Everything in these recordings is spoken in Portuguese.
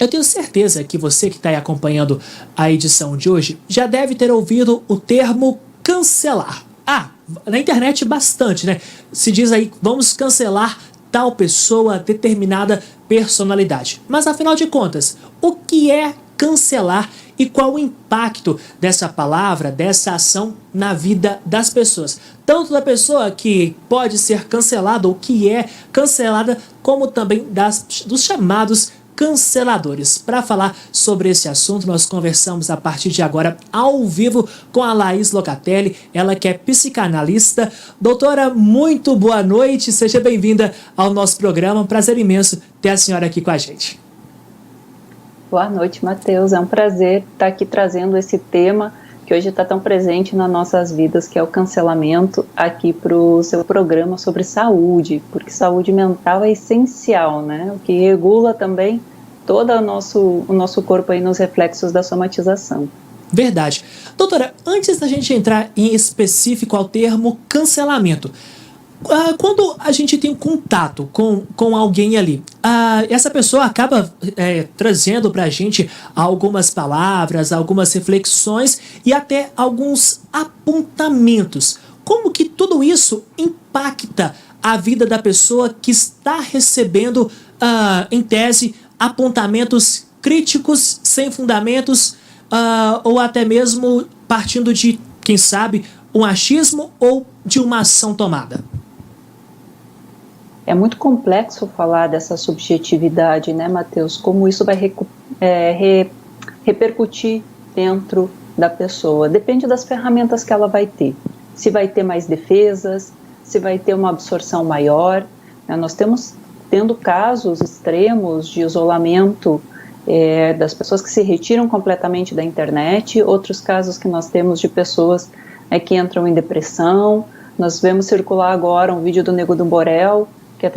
Eu tenho certeza que você que está aí acompanhando a edição de hoje já deve ter ouvido o termo cancelar. Na internet bastante, né? Se diz aí, vamos cancelar tal pessoa, determinada personalidade. Mas afinal de contas, o que é cancelar e qual o impacto dessa palavra, dessa ação na vida das pessoas? Tanto da pessoa que pode ser cancelada ou que é cancelada, como também dos chamados canceladores. Para falar sobre esse assunto, nós conversamos a partir de agora ao vivo com a Laís Locatelli, ela que é psicanalista. Doutora, muito boa noite, seja bem-vinda ao nosso programa, um prazer imenso ter a senhora aqui com a gente. Boa noite, Matheus, é um prazer estar aqui trazendo esse tema que hoje está tão presente nas nossas vidas, que é o cancelamento, aqui para o seu programa sobre saúde, porque saúde mental é essencial, né? O que regula também todo o nosso corpo aí nos reflexos da somatização. Verdade. Doutora, antes da gente entrar em específico ao termo cancelamento, quando a gente tem um contato com alguém ali, essa pessoa acaba trazendo para a gente algumas palavras, algumas reflexões e até alguns apontamentos. Como que tudo isso impacta a vida da pessoa que está recebendo, em tese, apontamentos críticos, sem fundamentos, ou até mesmo partindo de, quem sabe, um achismo ou de uma ação tomada? É muito complexo falar dessa subjetividade, né, Matheus? Como isso vai repercutir dentro da pessoa. Depende das ferramentas que ela vai ter. Se vai ter mais defesas, se vai ter uma absorção maior. Né? Nós tendo casos extremos de isolamento das pessoas que se retiram completamente da internet, outros casos que nós temos de pessoas que entram em depressão. Nós vemos circular agora um vídeo do Nego do Borel, que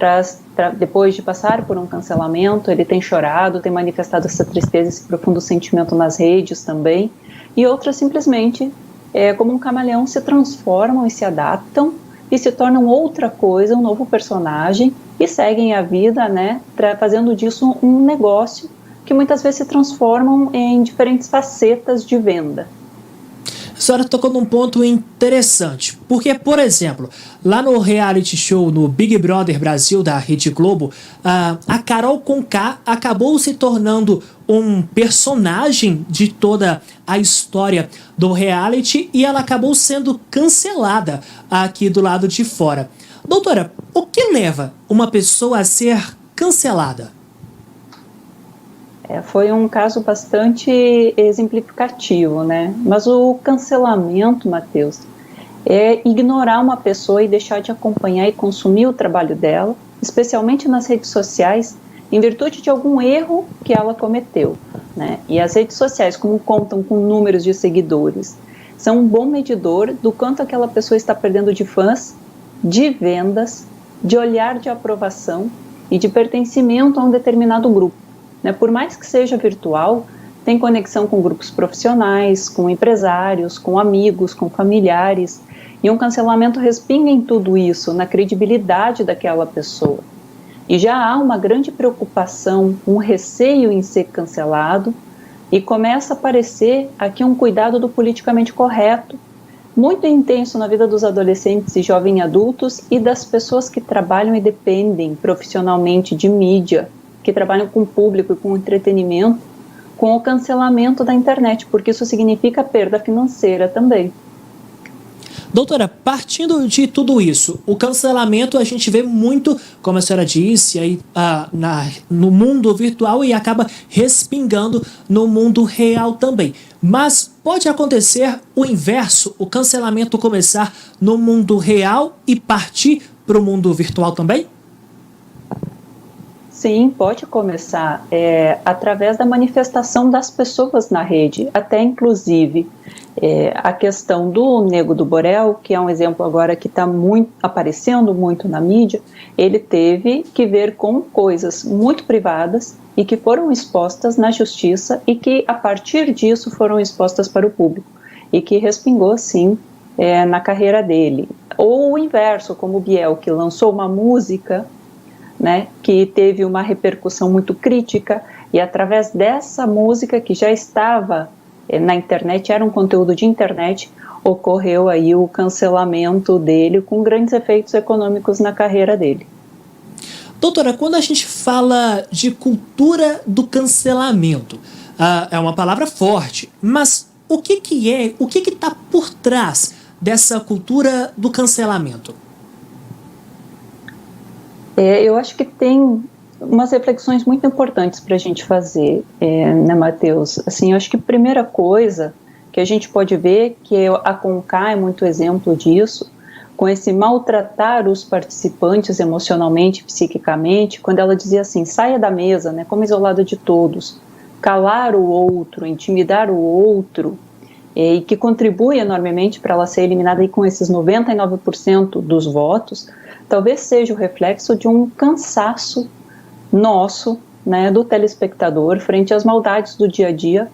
depois de passar por um cancelamento, ele tem chorado, tem manifestado essa tristeza, esse profundo sentimento nas redes também, e outras simplesmente, como um camaleão, se transformam e se adaptam e se tornam outra coisa, um novo personagem, e seguem a vida, né, fazendo disso um negócio que muitas vezes se transformam em diferentes facetas de venda. A senhora tocou num ponto interessante, porque, por exemplo, lá no reality show, no Big Brother Brasil da Rede Globo, a Carol Conká acabou se tornando um personagem de toda a história do reality e ela acabou sendo cancelada aqui do lado de fora. Doutora, o que leva uma pessoa a ser cancelada? Foi um caso bastante exemplificativo, né? Mas o cancelamento, Matheus, é ignorar uma pessoa e deixar de acompanhar e consumir o trabalho dela, especialmente nas redes sociais, em virtude de algum erro que ela cometeu, né? E as redes sociais, como contam com números de seguidores, são um bom medidor do quanto aquela pessoa está perdendo de fãs, de vendas, de olhar de aprovação e de pertencimento a um determinado grupo. Por mais que seja virtual, tem conexão com grupos profissionais, com empresários, com amigos, com familiares, e um cancelamento respinga em tudo isso, na credibilidade daquela pessoa. E já há uma grande preocupação, um receio em ser cancelado, e começa a aparecer aqui um cuidado do politicamente correto, muito intenso na vida dos adolescentes e jovens adultos e das pessoas que trabalham e dependem profissionalmente de mídia, que trabalham com o público e com o entretenimento, com o cancelamento da internet, porque isso significa perda financeira também. Doutora, partindo de tudo isso, o cancelamento a gente vê muito, como a senhora disse, aí, no mundo virtual e acaba respingando no mundo real também. Mas pode acontecer o inverso, o cancelamento começar no mundo real e partir para o mundo virtual também? Sim, pode começar através da manifestação das pessoas na rede, até inclusive a questão do Nego do Borel, que é um exemplo agora que está aparecendo muito na mídia, ele teve que ver com coisas muito privadas e que foram expostas na justiça e que a partir disso foram expostas para o público e que respingou sim na carreira dele. Ou o inverso, como o Biel, que lançou uma música, né, que teve uma repercussão muito crítica, E através dessa música que já estava na internet, era um conteúdo de internet, ocorreu aí o cancelamento dele com grandes efeitos econômicos na carreira dele. Doutora, quando a gente fala de cultura do cancelamento, é uma palavra forte, mas o que está por trás dessa cultura do cancelamento? Eu acho que tem umas reflexões muito importantes para a gente fazer, né, Matheus? Assim, eu acho que a primeira coisa que a gente pode ver, que a Conká é muito exemplo disso, com esse maltratar os participantes emocionalmente, psiquicamente, quando ela dizia assim, saia da mesa, né, como isolado de todos, calar o outro, intimidar o outro, e que contribui enormemente para ela ser eliminada aí com esses 99% dos votos, talvez seja o reflexo de um cansaço nosso, né, do telespectador, frente às maldades do dia a dia,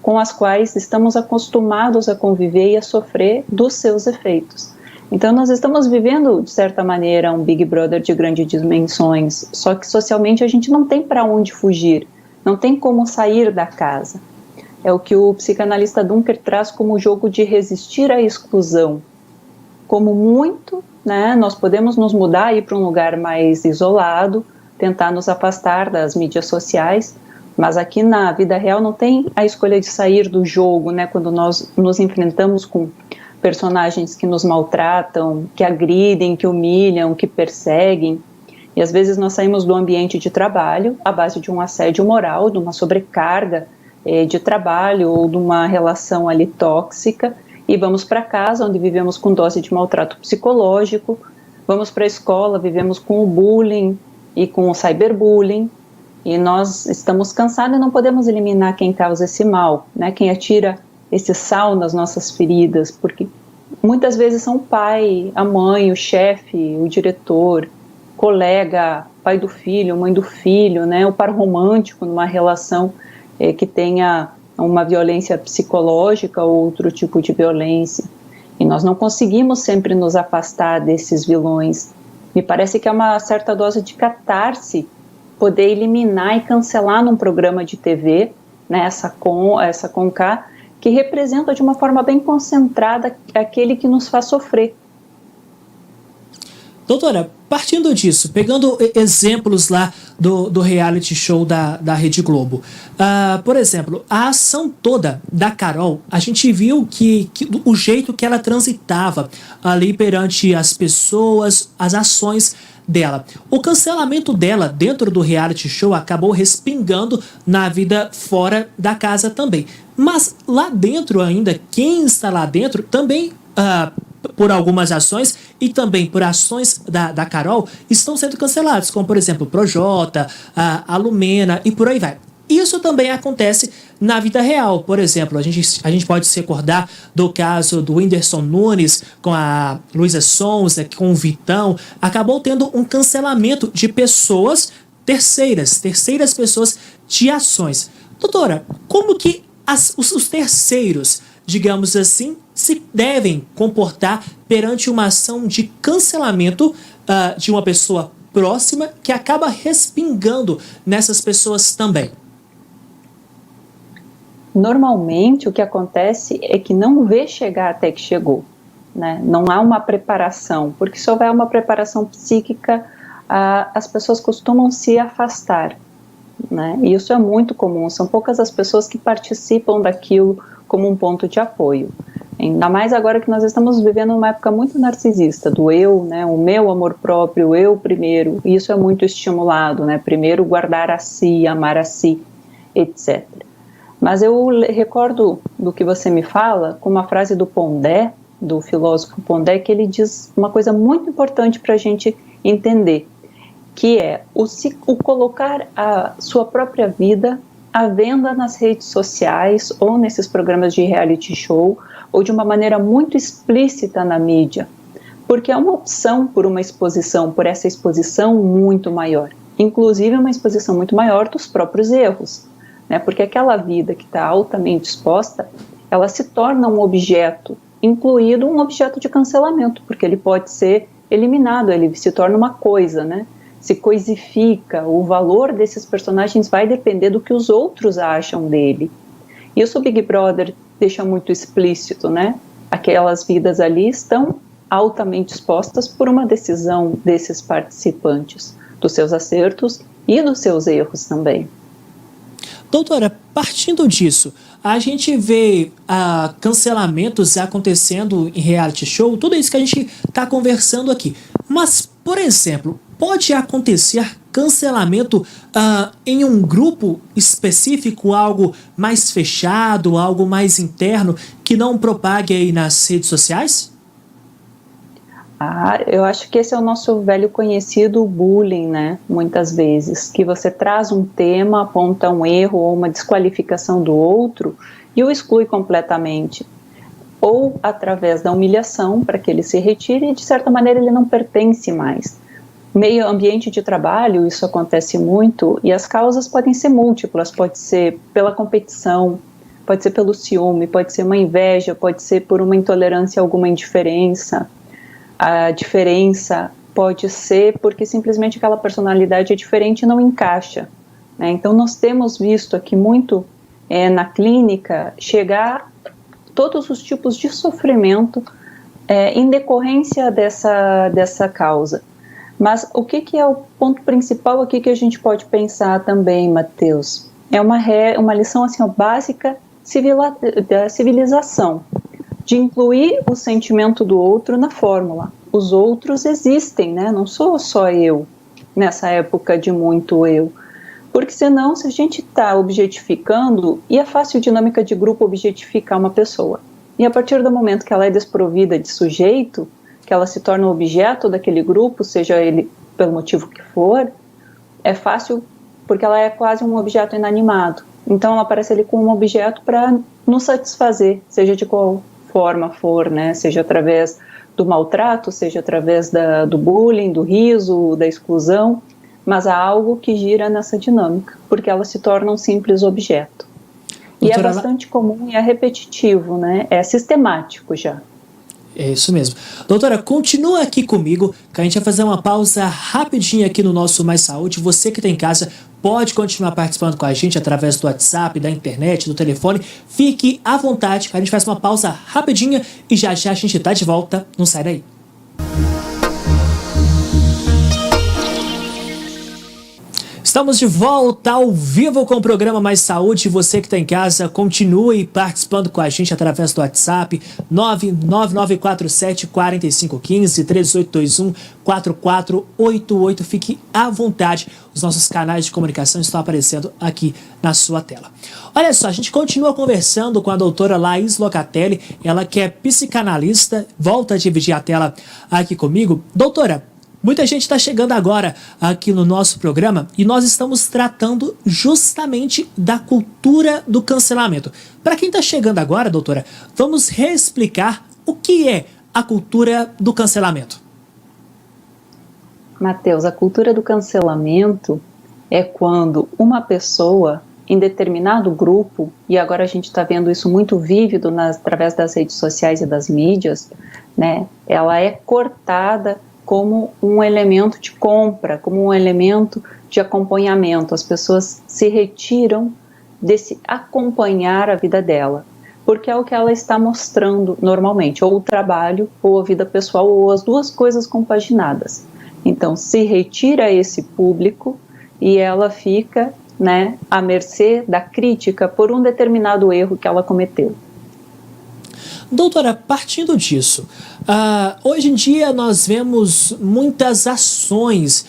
com as quais estamos acostumados a conviver e a sofrer dos seus efeitos. Então nós estamos vivendo, de certa maneira, um Big Brother de grandes dimensões, só que socialmente a gente não tem para onde fugir, não tem como sair da casa. É o que o psicanalista Dunker traz como jogo de resistir à exclusão. Como muito, né, nós podemos nos mudar e ir para um lugar mais isolado, tentar nos afastar das mídias sociais, mas aqui na vida real não tem a escolha de sair do jogo, né, quando nós nos enfrentamos com personagens que nos maltratam, que agridem, que humilham, que perseguem. E às vezes nós saímos do ambiente de trabalho à base de um assédio moral, de uma sobrecarga de trabalho ou de uma relação ali tóxica, e vamos para casa onde vivemos com dose de maltrato psicológico, vamos para a escola, vivemos com o bullying e com o cyberbullying, e nós estamos cansados e não podemos eliminar quem causa esse mal, né? Quem atira esse sal nas nossas feridas, porque muitas vezes são o pai, a mãe, o chefe, o diretor, colega, pai do filho, mãe do filho, né? O par romântico numa relação que tenha uma violência psicológica ou outro tipo de violência. E nós não conseguimos sempre nos afastar desses vilões. Me parece que é uma certa dose de catarse poder eliminar e cancelar num programa de TV, né, essa Conká, que representa de uma forma bem concentrada aquele que nos faz sofrer. Doutora, partindo disso, pegando exemplos lá do reality show da Rede Globo, por exemplo, a ação toda da Carol, a gente viu que o jeito que ela transitava ali perante as pessoas, as ações dela. O cancelamento dela dentro do reality show acabou respingando na vida fora da casa também. Mas lá dentro ainda, quem está lá dentro também... por algumas ações e também por ações da Carol, estão sendo cancelados, como por exemplo o Projota, a Lumena e por aí vai. Isso também acontece na vida real. Por exemplo, a gente pode se recordar do caso do Whindersson Nunes com a Luísa Sonza, com o Vitão. Acabou tendo um cancelamento de pessoas terceiras pessoas de ações. Doutora, como que os terceiros, digamos assim, se devem comportar perante uma ação de cancelamento de uma pessoa próxima que acaba respingando nessas pessoas também? Normalmente o que acontece é que não vê chegar até que chegou, né? Não há uma preparação, porque se houver uma preparação psíquica, as pessoas costumam se afastar, né? E isso é muito comum, são poucas as pessoas que participam daquilo como um ponto de apoio. Ainda mais agora que nós estamos vivendo uma época muito narcisista, do eu, né, o meu amor próprio, eu primeiro, e isso é muito estimulado, né, primeiro guardar a si, amar a si, etc. Mas eu recordo do que você me fala com uma frase do Pondé, do filósofo Pondé, que ele diz uma coisa muito importante para a gente entender, que é o colocar a sua própria vida à venda nas redes sociais ou nesses programas de reality show, ou de uma maneira muito explícita na mídia, porque é uma opção por uma exposição, por essa exposição muito maior, inclusive uma exposição muito maior dos próprios erros, né? Porque aquela vida que está altamente exposta, ela se torna um objeto, incluído um objeto de cancelamento, porque ele pode ser eliminado, ele se torna uma coisa, né? se coisifica, o valor desses personagens vai depender do que os outros acham dele. Isso o Big Brother deixa muito explícito, né? Aquelas vidas ali estão altamente expostas por uma decisão desses participantes, dos seus acertos e dos seus erros também. Doutora, partindo disso, a gente vê cancelamentos acontecendo em reality show, tudo isso que a gente está conversando aqui. Mas, por exemplo, pode acontecer cancelamento em um grupo específico, algo mais fechado, algo mais interno, que não propague aí nas redes sociais? Eu acho que esse é o nosso velho conhecido bullying, né? Muitas vezes, que você traz um tema, aponta um erro ou uma desqualificação do outro e o exclui completamente. Ou através da humilhação, para que ele se retire e, de certa maneira, ele não pertence mais. Meio ambiente de trabalho, isso acontece muito, e as causas podem ser múltiplas, pode ser pela competição, pode ser pelo ciúme, pode ser uma inveja, pode ser por uma intolerância a alguma indiferença. A diferença pode ser porque simplesmente aquela personalidade é diferente e não encaixa, né? Então nós temos visto aqui muito na clínica chegar todos os tipos de sofrimento em decorrência dessa causa. Mas o que é o ponto principal aqui que a gente pode pensar também, Matheus? É uma lição assim, básica da civilização, de incluir o sentimento do outro na fórmula. Os outros existem, né? Não sou só eu, nessa época de muito eu. Porque senão, se a gente está objetificando, e é fácil dinâmica de grupo objetificar uma pessoa. E a partir do momento que ela é desprovida de sujeito, que ela se torna um objeto daquele grupo, seja ele pelo motivo que for, é fácil porque ela é quase um objeto inanimado. Então ela aparece ali como um objeto para nos satisfazer, seja de qual forma for, né? Seja através do maltrato, seja através do bullying, do riso, da exclusão, mas há algo que gira nessa dinâmica, porque ela se torna um simples objeto. E é bastante comum e é repetitivo, né? É sistemático já. É isso mesmo. Doutora, continua aqui comigo, que a gente vai fazer uma pausa rapidinha aqui no nosso Mais Saúde. Você que está em casa pode continuar participando com a gente através do WhatsApp, da internet, do telefone. Fique à vontade, a gente faz uma pausa rapidinha e já já a gente está de volta. Não sai daí. Estamos de volta ao vivo com o programa Mais Saúde. Você que está em casa, continue participando com a gente através do WhatsApp 999474515 3821-4488. Fique à vontade. Os nossos canais de comunicação estão aparecendo aqui na sua tela. Olha só, a gente continua conversando com a doutora Laís Locatelli, ela que é psicanalista, volta a dividir a tela aqui comigo. Doutora, muita gente está chegando agora aqui no nosso programa e nós estamos tratando justamente da cultura do cancelamento. Para quem está chegando agora, doutora, vamos reexplicar o que é a cultura do cancelamento. Matheus, a cultura do cancelamento é quando uma pessoa em determinado grupo, e agora a gente está vendo isso muito vívido através das redes sociais e das mídias, né? Ela é cortada como um elemento de compra, como um elemento de acompanhamento. As pessoas se retiram desse acompanhar a vida dela, porque é o que ela está mostrando normalmente, ou o trabalho, ou a vida pessoal, ou as duas coisas compaginadas. Então, se retira esse público e ela fica, né, à mercê da crítica por um determinado erro que ela cometeu. Doutora, partindo disso, hoje em dia nós vemos muitas ações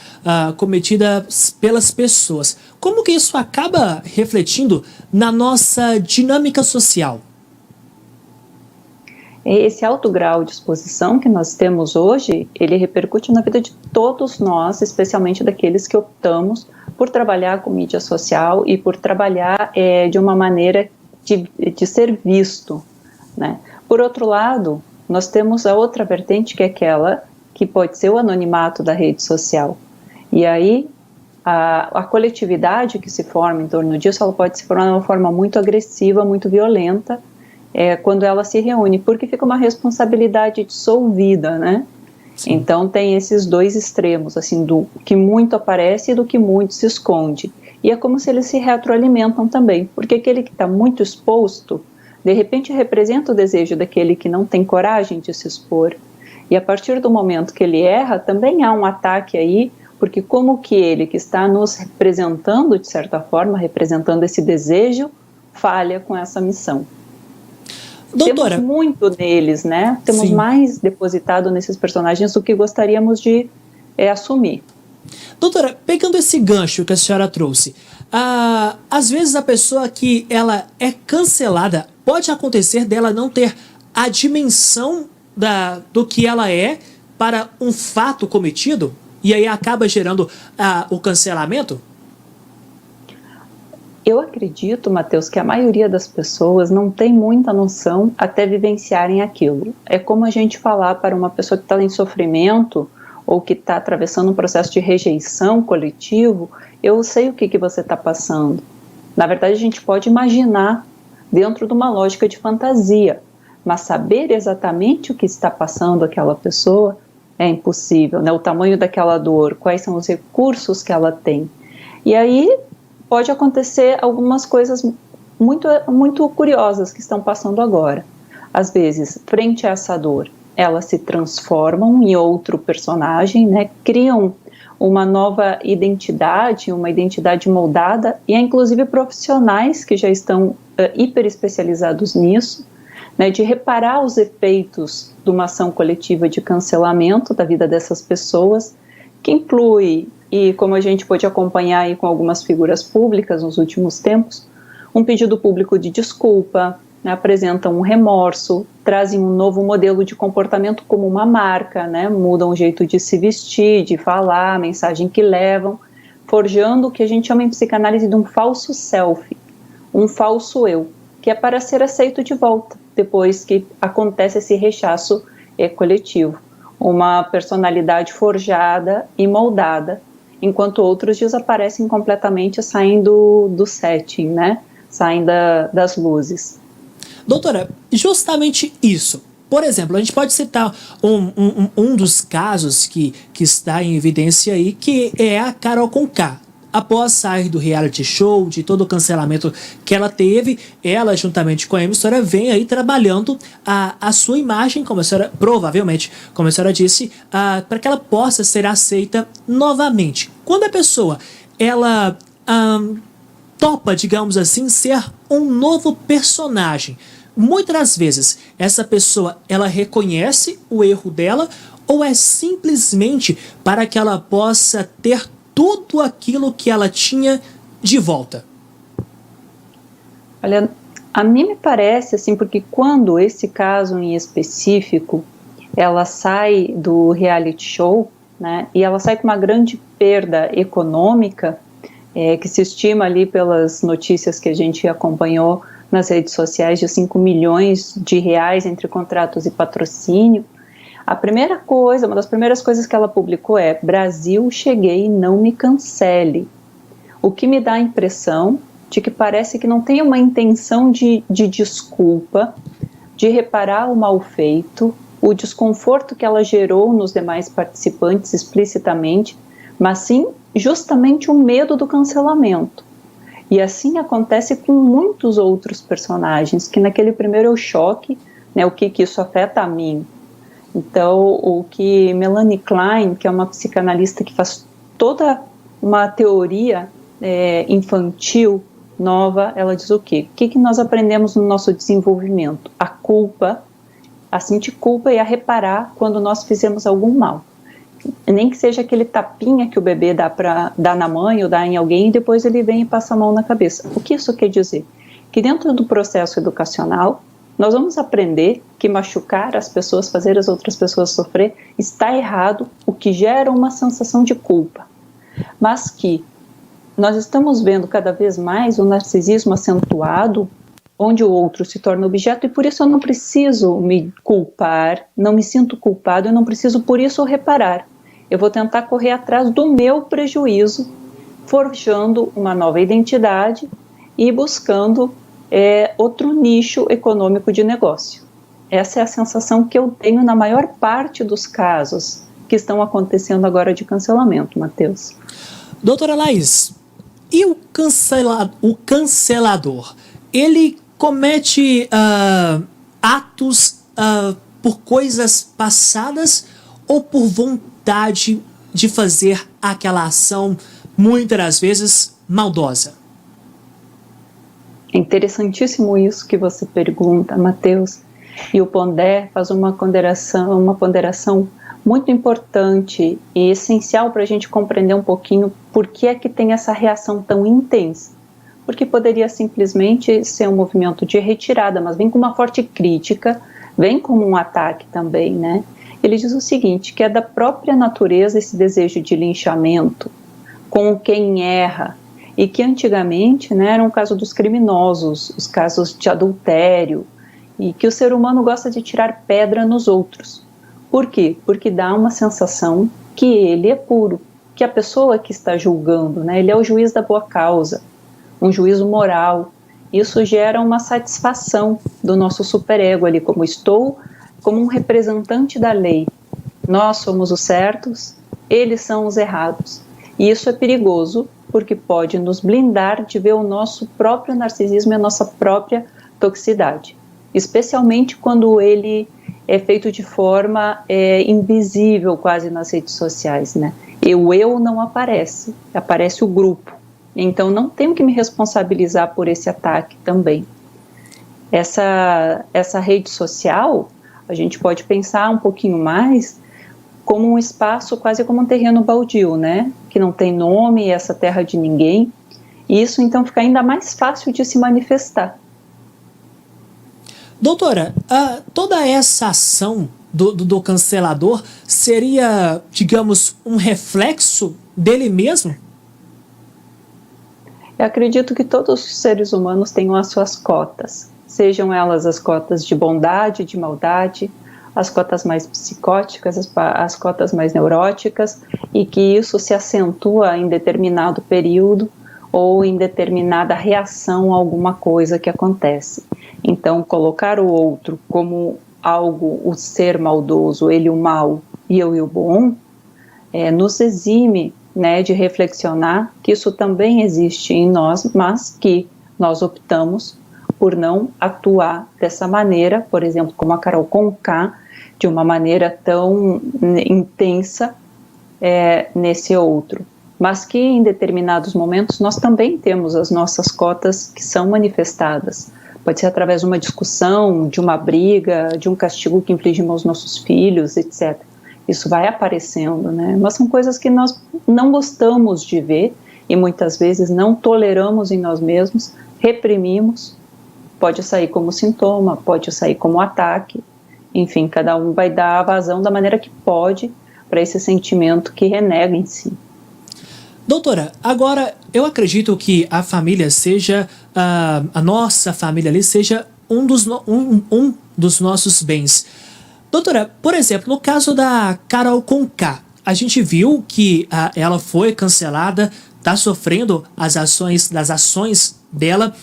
cometidas pelas pessoas. Como que isso acaba refletindo na nossa dinâmica social? Esse alto grau de exposição que nós temos hoje, ele repercute na vida de todos nós, especialmente daqueles que optamos por trabalhar com mídia social e por trabalhar de uma maneira de ser visto, né? Por outro lado, nós temos a outra vertente, que é aquela que pode ser o anonimato da rede social. E aí, a coletividade que se forma em torno disso, ela pode se formar de uma forma muito agressiva, muito violenta, quando ela se reúne, porque fica uma responsabilidade dissolvida, né? Sim. Então tem esses dois extremos, assim, do que muito aparece e do que muito se esconde. E é como se eles se retroalimentam também, porque aquele que está muito exposto, de repente representa o desejo daquele que não tem coragem de se expor. E a partir do momento que ele erra, também há um ataque aí, porque como que ele que está nos representando, de certa forma, representando esse desejo, falha com essa missão. Doutora, temos muito neles, né? Temos sim, mais depositado nesses personagens do que gostaríamos de assumir. doutora, pegando esse gancho que a senhora trouxe, às vezes a pessoa que ela é cancelada, pode acontecer dela não ter a dimensão do que ela é para um fato cometido, e aí acaba gerando o cancelamento? Eu acredito, Matheus, que a maioria das pessoas não tem muita noção até vivenciarem aquilo. É como a gente falar para uma pessoa que está em sofrimento ou que está atravessando um processo de rejeição coletivo, eu sei o que você está passando. Na verdade, a gente pode imaginar dentro de uma lógica de fantasia, mas saber exatamente o que está passando aquela pessoa é impossível, né? O tamanho daquela dor, quais são os recursos que ela tem. E aí pode acontecer algumas coisas muito curiosas que estão passando agora. Às vezes, frente a essa dor, elas se transformam em outro personagem, né? Criam uma nova identidade, uma identidade moldada, e há inclusive profissionais que já estão hiper especializados nisso, né? De reparar os efeitos de uma ação coletiva de cancelamento da vida dessas pessoas, que inclui, e como a gente pôde acompanhar aí com algumas figuras públicas nos últimos tempos, um pedido público de desculpa, né, apresentam um remorso, trazem um novo modelo de comportamento como uma marca, né, mudam o jeito de se vestir, de falar, a mensagem que levam, forjando o que a gente chama em psicanálise de um falso self, um falso eu, que é para ser aceito de volta, depois que acontece esse rechaço coletivo. Uma personalidade forjada e moldada, enquanto outros desaparecem completamente, saem do setting, né? Saem das luzes. Doutora, justamente isso. Por exemplo, a gente pode citar um dos casos que está em evidência aí, que é a Carol Conká. Após sair do reality show, de todo o cancelamento que ela teve, ela, juntamente com a emissora, vem aí trabalhando a sua imagem, como a senhora, provavelmente, como a senhora disse, para que ela possa ser aceita novamente. Quando a pessoa, ela topa, digamos assim, ser um novo personagem, muitas das vezes, essa pessoa, ela reconhece o erro dela, ou é simplesmente para que ela possa ter tudo aquilo que ela tinha de volta? Olha, a mim me parece assim, porque quando esse caso em específico, ela sai do reality show, né, e ela sai com uma grande perda econômica, que se estima ali pelas notícias que a gente acompanhou nas redes sociais de 5 milhões de reais entre contratos e patrocínio. A primeira coisa, uma das primeiras coisas que ela publicou é: Brasil, cheguei, não me cancele. O que me dá a impressão de que parece que não tem uma intenção de desculpa, de reparar o mal feito, o desconforto que ela gerou nos demais participantes explicitamente, mas sim justamente o medo do cancelamento. E assim acontece com muitos outros personagens, que naquele primeiro choque, né, o que isso afeta a mim. Então, o que Melanie Klein, que é uma psicanalista que faz toda uma teoria infantil nova, ela diz o quê? O que nós aprendemos no nosso desenvolvimento? A culpa, a sentir culpa e a reparar quando nós fizemos algum mal. Nem que seja aquele tapinha que o bebê dá na mãe ou dá em alguém e depois ele vem e passa a mão na cabeça. O que isso quer dizer? Que dentro do processo educacional, nós vamos aprender que machucar as pessoas, fazer as outras pessoas sofrer, está errado, o que gera uma sensação de culpa. Mas que nós estamos vendo cada vez mais o narcisismo acentuado, onde o outro se torna objeto, e por isso eu não preciso me culpar, não me sinto culpado, eu não preciso por isso reparar. Eu vou tentar correr atrás do meu prejuízo, forjando uma nova identidade e buscando outro nicho econômico de negócio. Essa é a sensação que eu tenho na maior parte dos casos que estão acontecendo agora de cancelamento, Matheus. Doutora Laís, e o cancelador? Ele comete atos por coisas passadas ou por vontade de fazer aquela ação, muitas das vezes, maldosa? É interessantíssimo isso que você pergunta, Matheus. E o Pondé faz uma ponderação muito importante e essencial para a gente compreender um pouquinho por que é que tem essa reação tão intensa. Porque poderia simplesmente ser um movimento de retirada, mas vem com uma forte crítica, vem como um ataque também, né? Ele diz o seguinte, que é da própria natureza esse desejo de linchamento com quem erra, e que antigamente, né, era um caso dos criminosos, os casos de adultério, e que o ser humano gosta de tirar pedra nos outros. Por quê? Porque dá uma sensação que ele é puro, que a pessoa que está julgando, né, ele é o juiz da boa causa, um juízo moral. Isso gera uma satisfação do nosso superego ali, como um representante da lei. Nós somos os certos, eles são os errados. E isso é perigoso, porque pode nos blindar de ver o nosso próprio narcisismo e a nossa própria toxicidade. Especialmente quando ele é feito de forma invisível quase nas redes sociais, né? O eu não aparece, aparece o grupo. Então não tenho que me responsabilizar por esse ataque também. Essa rede social, a gente pode pensar um pouquinho mais como um espaço, quase como um terreno baldio, né? Que não tem nome, essa terra de ninguém. E isso então fica ainda mais fácil de se manifestar. Doutora, toda essa ação do cancelador seria, digamos, um reflexo dele mesmo? Eu acredito que todos os seres humanos tenham as suas cotas, sejam elas as cotas de bondade, de maldade, as cotas mais psicóticas, as cotas mais neuróticas, e que isso se acentua em determinado período ou em determinada reação a alguma coisa que acontece. Então, colocar o outro como algo, o ser maldoso, ele o mal e eu e o bom, nos exime, né, de reflexionar que isso também existe em nós, mas que nós optamos por não atuar dessa maneira, por exemplo, como a Carol Conká, de uma maneira tão intensa nesse outro. Mas que em determinados momentos nós também temos as nossas cotas que são manifestadas. Pode ser através de uma discussão, de uma briga, de um castigo que infligimos aos nossos filhos, etc. Isso vai aparecendo, né? Mas são coisas que nós não gostamos de ver e muitas vezes não toleramos em nós mesmos, reprimimos. Pode sair como sintoma, pode sair como ataque. Enfim, cada um vai dar a vazão da maneira que pode para esse sentimento que renega em si. Doutora, agora eu acredito que a família seja, a nossa família ali seja um dos nossos bens. Doutora, por exemplo, no caso da Carol Conká, a gente viu que ela foi cancelada, está sofrendo das ações dela,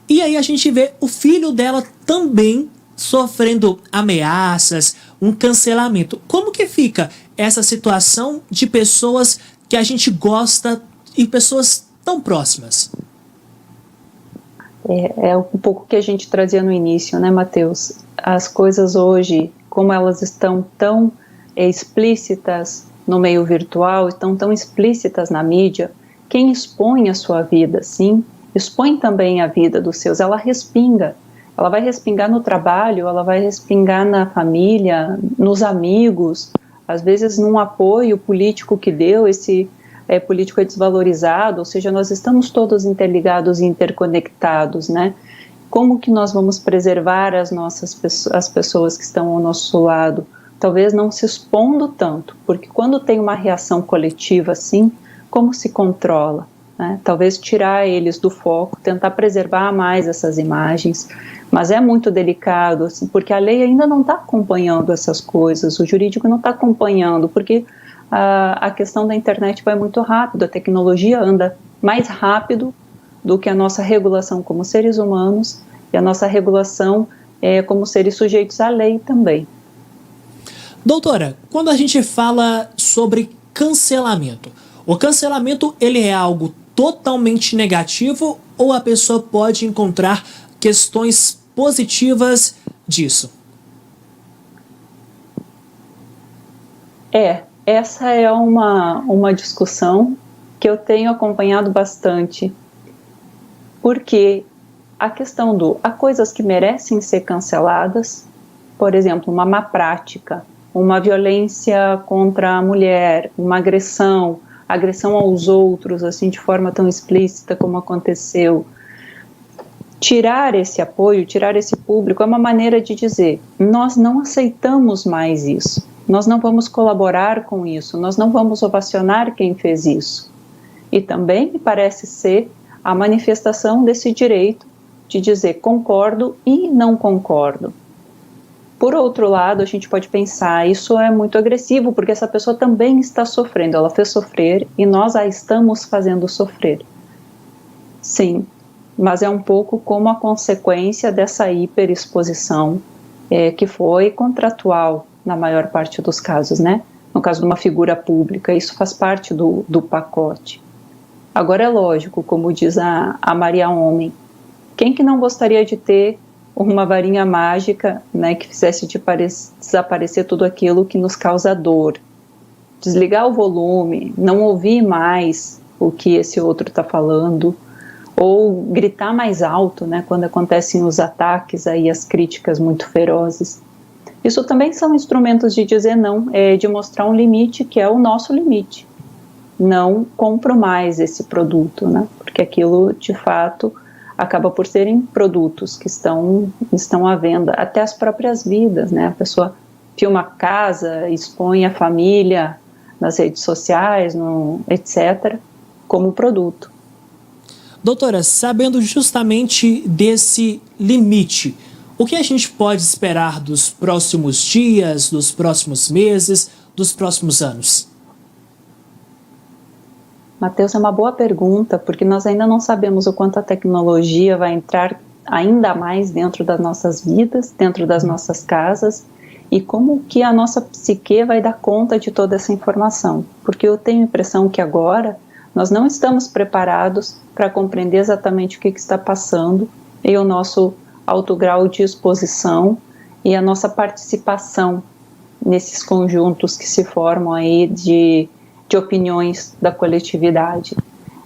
e aí a gente vê o filho dela também sofrendo ameaças, um cancelamento. Como que fica essa situação de pessoas que a gente gosta e pessoas tão próximas? É um pouco que a gente trazia no início, né, Matheus? As coisas hoje, como elas estão tão explícitas no meio virtual, estão tão explícitas na mídia, quem expõe a sua vida, sim, expõe também a vida dos seus, ela respinga. Ela vai respingar no trabalho, ela vai respingar na família, nos amigos, às vezes num apoio político que deu, esse político é desvalorizado, ou seja, nós estamos todos interligados e interconectados, né? Como que nós vamos preservar as pessoas que estão ao nosso lado? Talvez não se expondo tanto, porque quando tem uma reação coletiva assim, como se controla? Né? Talvez tirar eles do foco, tentar preservar mais essas imagens, mas é muito delicado, assim, porque a lei ainda não está acompanhando essas coisas, o jurídico não está acompanhando, porque a questão da internet vai muito rápido, a tecnologia anda mais rápido do que a nossa regulação como seres humanos e a nossa regulação como seres sujeitos à lei também. Doutora, quando a gente fala sobre cancelamento, o cancelamento ele é algo totalmente negativo ou a pessoa pode encontrar questões positivas disso? Essa é uma discussão que eu tenho acompanhado bastante, porque a questão há coisas que merecem ser canceladas, por exemplo, uma má prática, uma violência contra a mulher, uma agressão aos outros, assim, de forma tão explícita como aconteceu. Tirar esse apoio, tirar esse público é uma maneira de dizer: nós não aceitamos mais isso, nós não vamos colaborar com isso, nós não vamos ovacionar quem fez isso. E também me parece ser a manifestação desse direito de dizer concordo e não concordo. Por outro lado, a gente pode pensar, isso é muito agressivo, porque essa pessoa também está sofrendo, ela fez sofrer e nós a estamos fazendo sofrer. Sim, mas é um pouco como a consequência dessa hiperexposição, que foi contratual na maior parte dos casos, né? No caso de uma figura pública, isso faz parte do pacote. Agora é lógico, como diz a Maria Homem, quem que não gostaria de ter uma varinha mágica, né, que fizesse desaparecer tudo aquilo que nos causa dor? Desligar o volume, não ouvir mais o que esse outro está falando, ou gritar mais alto, né, quando acontecem os ataques, aí, as críticas muito ferozes. Isso também são instrumentos de dizer não, de mostrar um limite que é o nosso limite. Não compro mais esse produto, né, porque aquilo, de fato, acaba por serem produtos que estão à venda, até as próprias vidas, né? A pessoa filma a casa, expõe a família nas redes sociais, etc., como produto. Doutora, sabendo justamente desse limite, o que a gente pode esperar dos próximos dias, dos próximos meses, dos próximos anos? Matheus, é uma boa pergunta, porque nós ainda não sabemos o quanto a tecnologia vai entrar ainda mais dentro das nossas vidas, dentro das nossas casas, e como que a nossa psique vai dar conta de toda essa informação. Porque eu tenho a impressão que agora nós não estamos preparados para compreender exatamente o que está passando e o nosso alto grau de exposição e a nossa participação nesses conjuntos que se formam aí de opiniões da coletividade.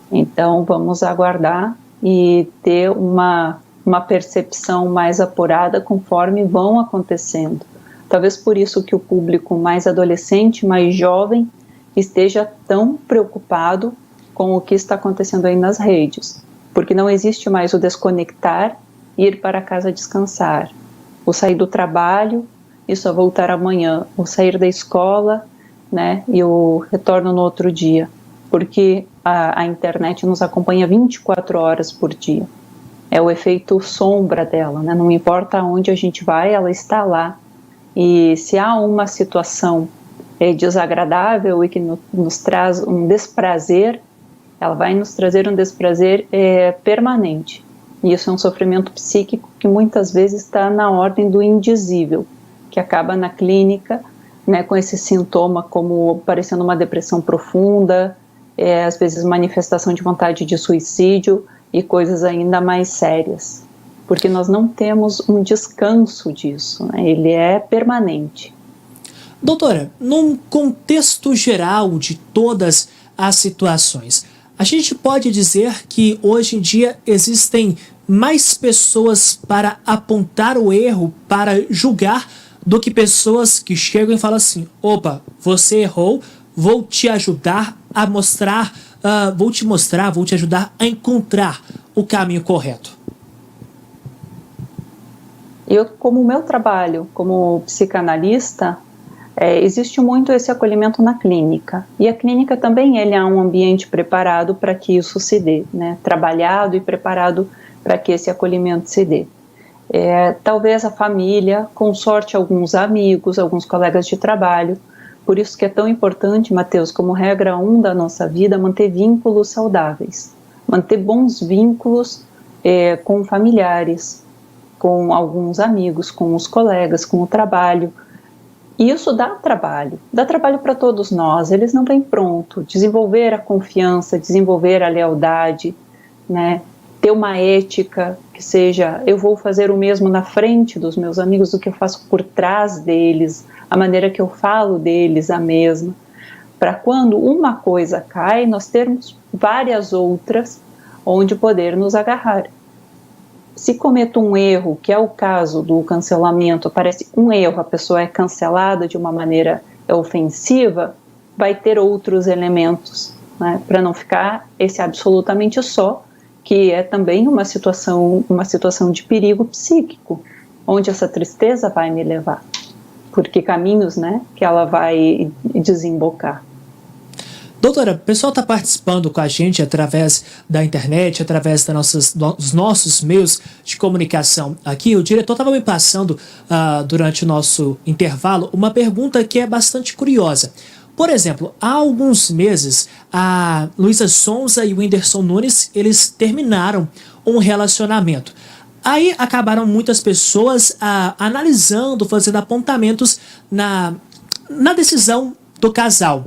Então, vamos aguardar e ter uma percepção mais apurada conforme vão acontecendo. Talvez por isso que o público mais adolescente, mais jovem, esteja tão preocupado com o que está acontecendo aí nas redes, porque não existe mais o desconectar e ir para casa descansar, o sair do trabalho e só voltar amanhã, o sair da escola, né, e o retorno no outro dia, porque a internet nos acompanha 24 horas por dia. É o efeito sombra dela, né? Não importa aonde a gente vai, ela está lá. E se há uma situação desagradável e que nos traz um desprazer, ela vai nos trazer um desprazer permanente. E isso é um sofrimento psíquico que muitas vezes está na ordem do indizível, que acaba na clínica, né, com esse sintoma como parecendo uma depressão profunda, às vezes manifestação de vontade de suicídio e coisas ainda mais sérias, porque nós não temos um descanso disso, né? Ele é permanente. Doutora, num contexto geral de todas as situações, a gente pode dizer que hoje em dia existem mais pessoas para apontar o erro, para julgar, do que pessoas que chegam e falam assim: opa, você errou, vou te ajudar a mostrar, vou te ajudar a encontrar o caminho correto. Eu, como o meu trabalho como psicanalista, existe muito esse acolhimento na clínica. E a clínica também é um ambiente preparado para que isso se dê, né? Trabalhado e preparado para que esse acolhimento se dê. Talvez a família, com sorte alguns amigos, alguns colegas de trabalho. Por isso que é tão importante, Matheus, como regra 1 da nossa vida, manter vínculos saudáveis. Manter bons vínculos com familiares, com alguns amigos, com os colegas, com o trabalho. E isso dá trabalho para todos nós, eles não vêm pronto. Desenvolver a confiança, desenvolver a lealdade, né? Ter uma ética que seja, eu vou fazer o mesmo na frente dos meus amigos do que eu faço por trás deles, a maneira que eu falo deles a mesma, para quando uma coisa cai, nós termos várias outras onde poder nos agarrar. Se cometo um erro, que é o caso do cancelamento, parece um erro, a pessoa é cancelada de uma maneira ofensiva, vai ter outros elementos, né, para não ficar esse absolutamente só, que é também uma situação de perigo psíquico, onde essa tristeza vai me levar, por que caminhos, né, que ela vai desembocar. Doutora, o pessoal está participando com a gente através da internet, através dos nossos meios de comunicação aqui. O diretor estava me passando, durante o nosso intervalo, uma pergunta que é bastante curiosa. Por exemplo, há alguns meses, a Luísa Sonza e o Whindersson Nunes, eles terminaram um relacionamento. Aí acabaram muitas pessoas analisando, fazendo apontamentos na decisão do casal.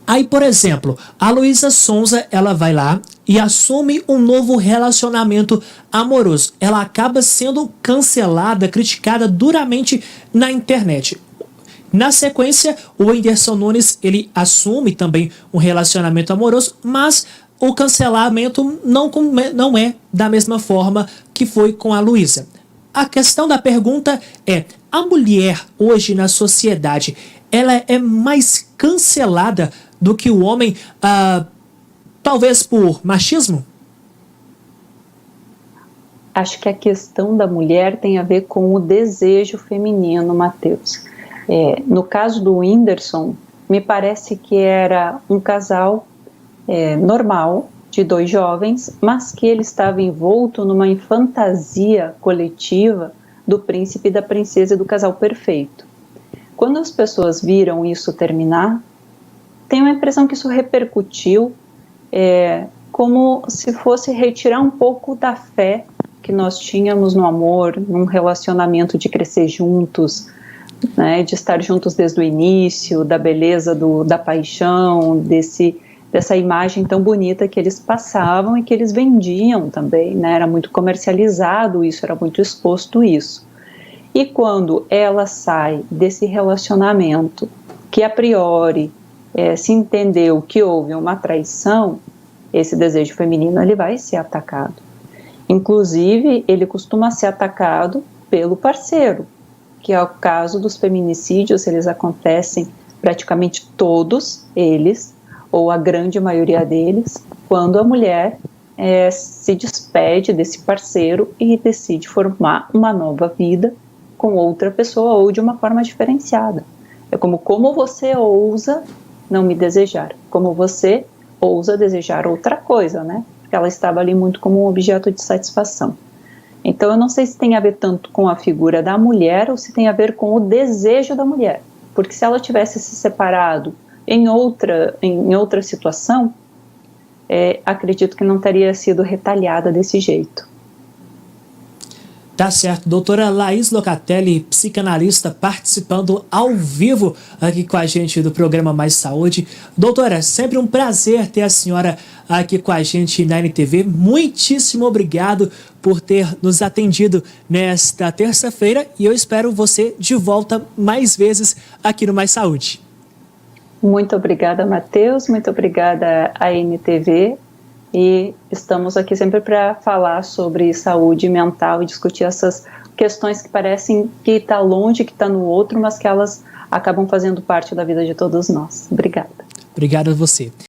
Aí, por exemplo, a Luísa Sonza, ela vai lá e assume um novo relacionamento amoroso. Ela acaba sendo cancelada, criticada duramente na internet. Na sequência, o Whindersson Nunes, ele assume também um relacionamento amoroso, mas o cancelamento não é da mesma forma que foi com a Luísa. A questão da pergunta é, a mulher hoje na sociedade, ela é mais cancelada do que o homem, talvez por machismo? Acho que a questão da mulher tem a ver com o desejo feminino, Matheus. No caso do Whindersson, me parece que era um casal normal, de dois jovens, mas que ele estava envolto numa fantasia coletiva do príncipe e da princesa e do casal perfeito. Quando as pessoas viram isso terminar, tenho a impressão que isso repercutiu como se fosse retirar um pouco da fé que nós tínhamos no amor, num relacionamento de crescer juntos, né, de estar juntos desde o início, da beleza da paixão, dessa imagem tão bonita que eles passavam e que eles vendiam também, né, era muito comercializado isso, era muito exposto isso. E quando ela sai desse relacionamento, que a priori se entendeu que houve uma traição, esse desejo feminino ele vai ser atacado. Inclusive, ele costuma ser atacado pelo parceiro, que é o caso dos feminicídios, eles acontecem praticamente todos eles, ou a grande maioria deles, quando a mulher se despede desse parceiro e decide formar uma nova vida com outra pessoa ou de uma forma diferenciada. É como você ousa não me desejar, como você ousa desejar outra coisa, né? Porque ela estava ali muito como um objeto de satisfação. Então eu não sei se tem a ver tanto com a figura da mulher ou se tem a ver com o desejo da mulher, porque se ela tivesse se separado em outra situação, acredito que não teria sido retalhada desse jeito. Tá certo. Doutora Laís Locatelli, psicanalista, participando ao vivo aqui com a gente do programa Mais Saúde. Doutora, sempre um prazer ter a senhora aqui com a gente na NTV. Muitíssimo obrigado por ter nos atendido nesta terça-feira e eu espero você de volta mais vezes aqui no Mais Saúde. Muito obrigada, Matheus. Muito obrigada à NTV. E estamos aqui sempre para falar sobre saúde mental e discutir essas questões que parecem que está longe, que está no outro, mas que elas acabam fazendo parte da vida de todos nós. Obrigada. Obrigado a você.